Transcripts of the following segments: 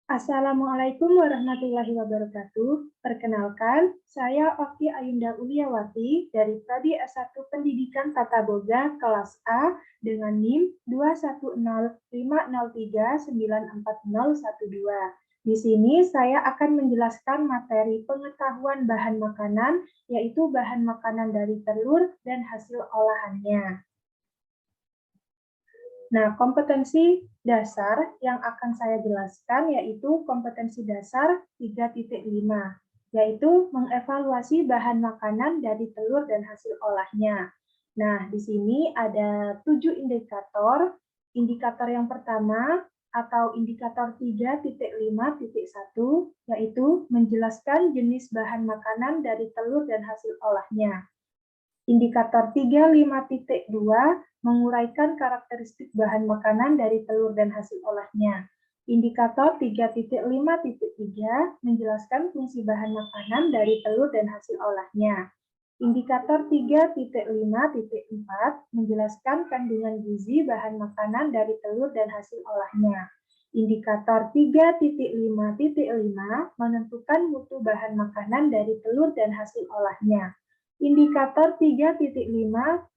Assalamualaikum warahmatullahi wabarakatuh. Perkenalkan, saya Oki Ayunda Uliawati dari Prodi S1 Pendidikan Tata Boga kelas A dengan NIM 21050394012. Di sini saya akan menjelaskan materi pengetahuan bahan makanan, yaitu bahan makanan dari telur dan hasil olahannya. Nah, kompetensi dasar yang akan saya jelaskan yaitu kompetensi dasar 3.5, yaitu mengevaluasi bahan makanan dari telur dan hasil olahnya. Nah, di sini ada 7 indikator. Indikator yang pertama atau indikator 3.5.1 yaitu menjelaskan jenis bahan makanan dari telur dan hasil olahnya. Indikator 35.2 menguraikan karakteristik bahan makanan dari telur dan hasil olahnya. Indikator 3.5.3 menjelaskan fungsi bahan makanan dari telur dan hasil olahnya. Indikator 3.5.4 menjelaskan kandungan gizi bahan makanan dari telur dan hasil olahnya. Indikator 3.5.5 menentukan mutu bahan makanan dari telur dan hasil olahnya. Indikator 3.5.6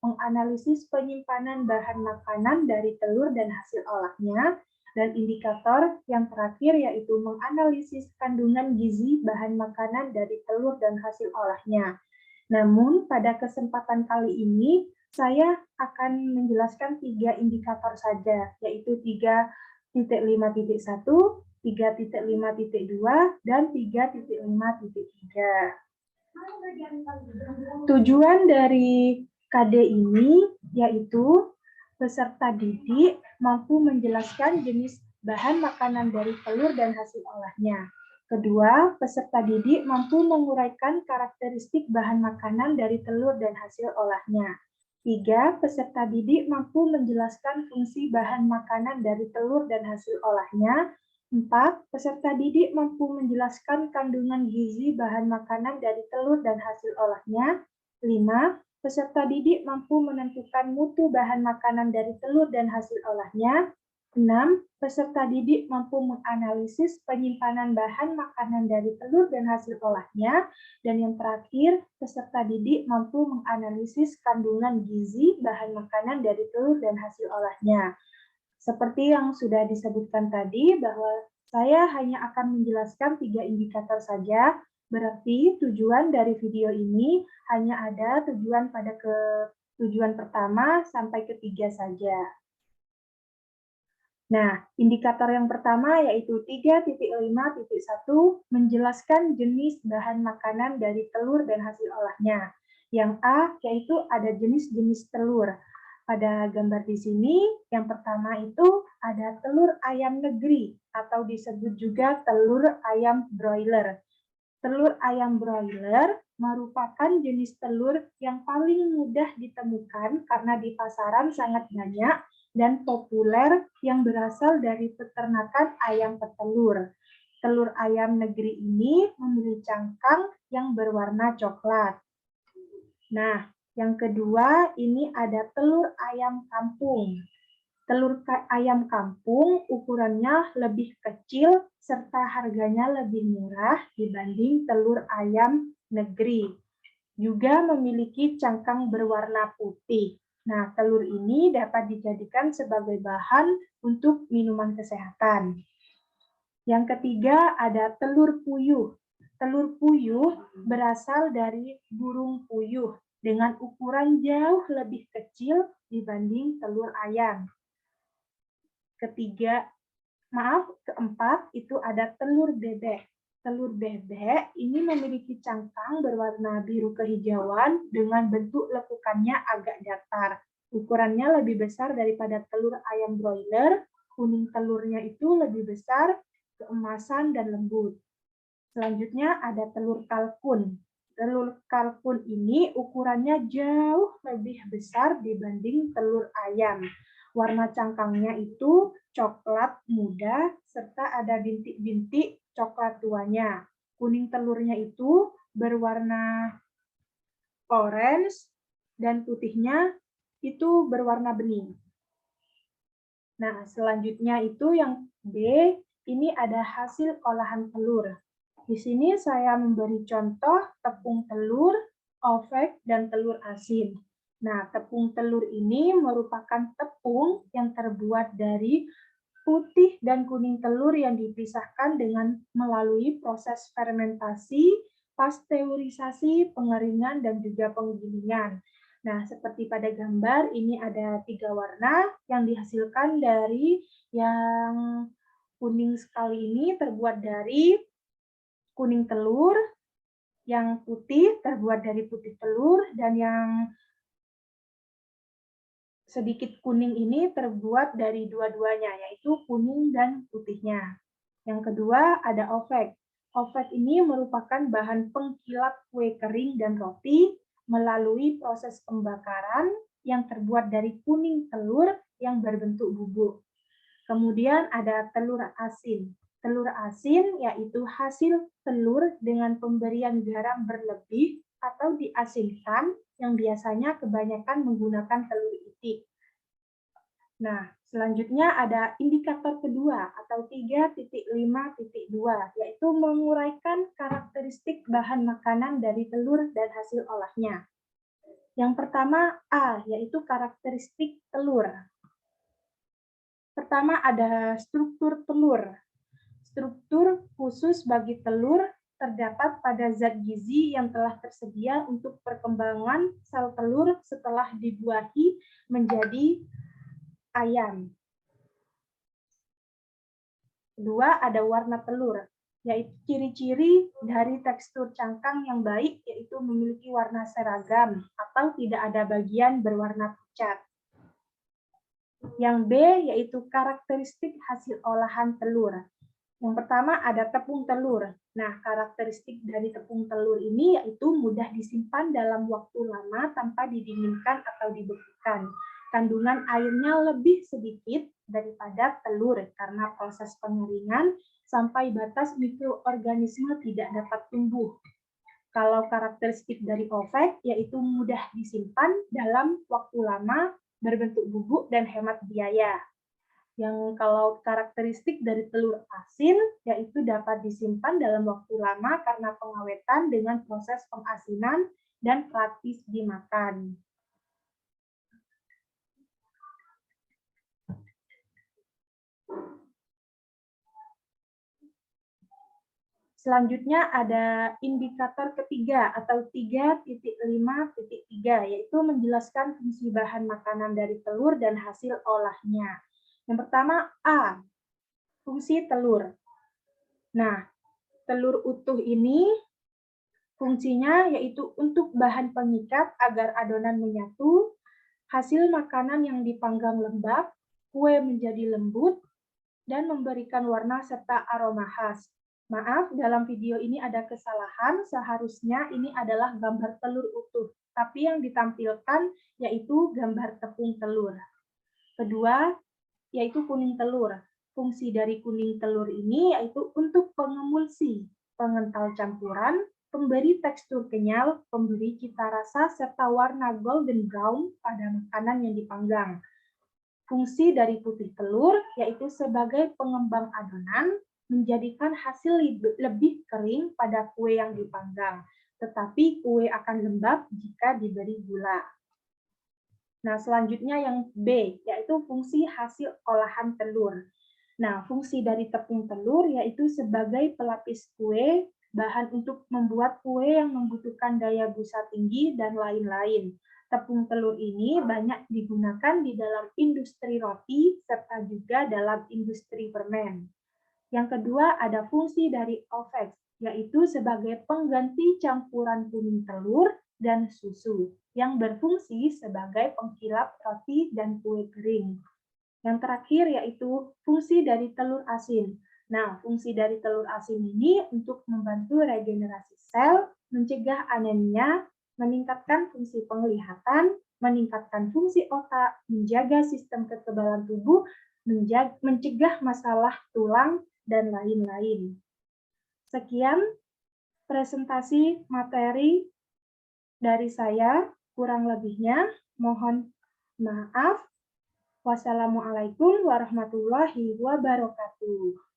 menganalisis penyimpanan bahan makanan dari telur dan hasil olahnya, dan indikator yang terakhir yaitu menganalisis kandungan gizi bahan makanan dari telur dan hasil olahnya. Namun, pada kesempatan kali ini, saya akan menjelaskan 3 indikator saja, yaitu 3.5.1, 3.5.2, dan 3.5.3. Tujuan dari KD ini yaitu peserta didik mampu menjelaskan jenis bahan makanan dari telur dan hasil olahnya. Kedua, peserta didik mampu menguraikan karakteristik bahan makanan dari telur dan hasil olahnya. Tiga, peserta didik mampu menjelaskan fungsi bahan makanan dari telur dan hasil olahnya. 4. Peserta didik mampu menjelaskan kandungan gizi bahan makanan dari telur dan hasil olahnya. 5. Peserta didik mampu menentukan mutu bahan makanan dari telur dan hasil olahnya. 6. Peserta didik mampu menganalisis penyimpanan bahan makanan dari telur dan hasil olahnya. Dan yang terakhir, peserta didik mampu menganalisis kandungan gizi bahan makanan dari telur dan hasil olahnya. Seperti yang sudah disebutkan tadi, bahwa saya hanya akan menjelaskan 3 indikator saja, berarti tujuan dari video ini hanya ada tujuan pada tujuan pertama sampai ketiga saja. Nah, indikator yang pertama yaitu 3.5.1 menjelaskan jenis bahan makanan dari telur dan hasil olahnya. Yang A yaitu ada jenis-jenis telur. Pada gambar di sini, yang pertama itu ada telur ayam negeri atau disebut juga telur ayam broiler. Telur ayam broiler merupakan jenis telur yang paling mudah ditemukan karena di pasaran sangat banyak dan populer yang berasal dari peternakan ayam petelur. Telur ayam negeri ini memiliki cangkang yang berwarna coklat. Nah, yang kedua, ini ada telur ayam kampung. Telur ayam kampung ukurannya lebih kecil serta harganya lebih murah dibanding telur ayam negeri. Juga memiliki cangkang berwarna putih. Nah, telur ini dapat dijadikan sebagai bahan untuk minuman kesehatan. Yang ketiga ada telur puyuh. Telur puyuh berasal dari burung puyuh dengan ukuran jauh lebih kecil dibanding telur ayam. Keempat itu ada telur bebek. Telur bebek ini memiliki cangkang berwarna biru kehijauan dengan bentuk lekukannya agak datar. Ukurannya lebih besar daripada telur ayam broiler, kuning telurnya itu lebih besar, keemasan dan lembut. Selanjutnya ada telur kalkun. Telur kalkun ini ukurannya jauh lebih besar dibanding telur ayam. Warna cangkangnya itu coklat muda serta ada bintik-bintik coklat tuanya. Kuning telurnya itu berwarna orange dan putihnya itu berwarna bening. Nah, selanjutnya itu yang B, ini ada hasil olahan telur. Di sini saya memberi contoh tepung telur, ovek, dan telur asin. Nah, tepung telur ini merupakan tepung yang terbuat dari putih dan kuning telur yang dipisahkan dengan melalui proses fermentasi, pasteurisasi, pengeringan, dan juga penggilingan. Nah, seperti pada gambar, ini ada 3 warna yang dihasilkan dari yang kuning sekali ini terbuat dari kuning telur, yang putih terbuat dari putih telur, dan yang sedikit kuning ini terbuat dari dua-duanya, yaitu kuning dan putihnya. Yang kedua ada ovek. Ovek ini merupakan bahan pengkilap kue kering dan roti melalui proses pembakaran yang terbuat dari kuning telur yang berbentuk bubuk. Kemudian ada telur asin. Telur asin yaitu hasil telur dengan pemberian garam berlebih atau diasinkan yang biasanya kebanyakan menggunakan telur itik. Nah, selanjutnya ada indikator kedua atau 3.5.2, yaitu menguraikan karakteristik bahan makanan dari telur dan hasil olahnya. Yang pertama A, yaitu karakteristik telur. Pertama ada struktur telur. Struktur khusus bagi telur terdapat pada zat gizi yang telah tersedia untuk perkembangan sel telur setelah dibuahi menjadi ayam. Kedua, ada warna telur, yaitu ciri-ciri dari tekstur cangkang yang baik, yaitu memiliki warna seragam atau tidak ada bagian berwarna pucat. Yang B, yaitu karakteristik hasil olahan telur. Yang pertama ada tepung telur. Nah, karakteristik dari tepung telur ini yaitu mudah disimpan dalam waktu lama tanpa didinginkan atau dibekukan. Kandungan airnya lebih sedikit daripada telur karena proses pengeringan sampai batas mikroorganisme tidak dapat tumbuh. Kalau karakteristik dari ovek yaitu mudah disimpan dalam waktu lama, berbentuk bubuk, dan hemat biaya. Yang kalau karakteristik dari telur asin, yaitu dapat disimpan dalam waktu lama karena pengawetan dengan proses pengasinan dan praktis dimakan. Selanjutnya ada indikator ketiga atau 3.5.3, yaitu menjelaskan fungsi bahan makanan dari telur dan hasil olahnya. Yang pertama A, fungsi telur. Nah, telur utuh ini fungsinya yaitu untuk bahan pengikat agar adonan menyatu, hasil makanan yang dipanggang lembab, kue menjadi lembut, dan memberikan warna serta aroma khas. Maaf, dalam video ini ada kesalahan, seharusnya ini adalah gambar telur utuh, tapi yang ditampilkan yaitu gambar tepung telur. Kedua, yaitu kuning telur. Fungsi dari kuning telur ini yaitu untuk pengemulsi, pengental campuran, pemberi tekstur kenyal, pemberi cita rasa, serta warna golden brown pada makanan yang dipanggang. Fungsi dari putih telur yaitu sebagai pengembang adonan, menjadikan hasil lebih kering pada kue yang dipanggang, tetapi kue akan lembab jika diberi gula. Nah, selanjutnya yang B, yaitu fungsi hasil olahan telur. Nah, fungsi dari tepung telur yaitu sebagai pelapis kue, bahan untuk membuat kue yang membutuhkan daya busa tinggi, dan lain-lain. Tepung telur ini banyak digunakan di dalam industri roti, serta juga dalam industri permen. Yang kedua, ada fungsi dari ovek, yaitu sebagai pengganti campuran kuning telur dan susu, yang berfungsi sebagai pengkilap roti dan kue kering. Yang terakhir yaitu fungsi dari telur asin. Nah, fungsi dari telur asin ini untuk membantu regenerasi sel, mencegah anemia, meningkatkan fungsi penglihatan, meningkatkan fungsi otak, menjaga sistem kekebalan tubuh, mencegah masalah tulang, dan lain-lain. Sekian presentasi materi dari saya, kurang lebihnya mohon maaf. Wassalamualaikum warahmatullahi wabarakatuh.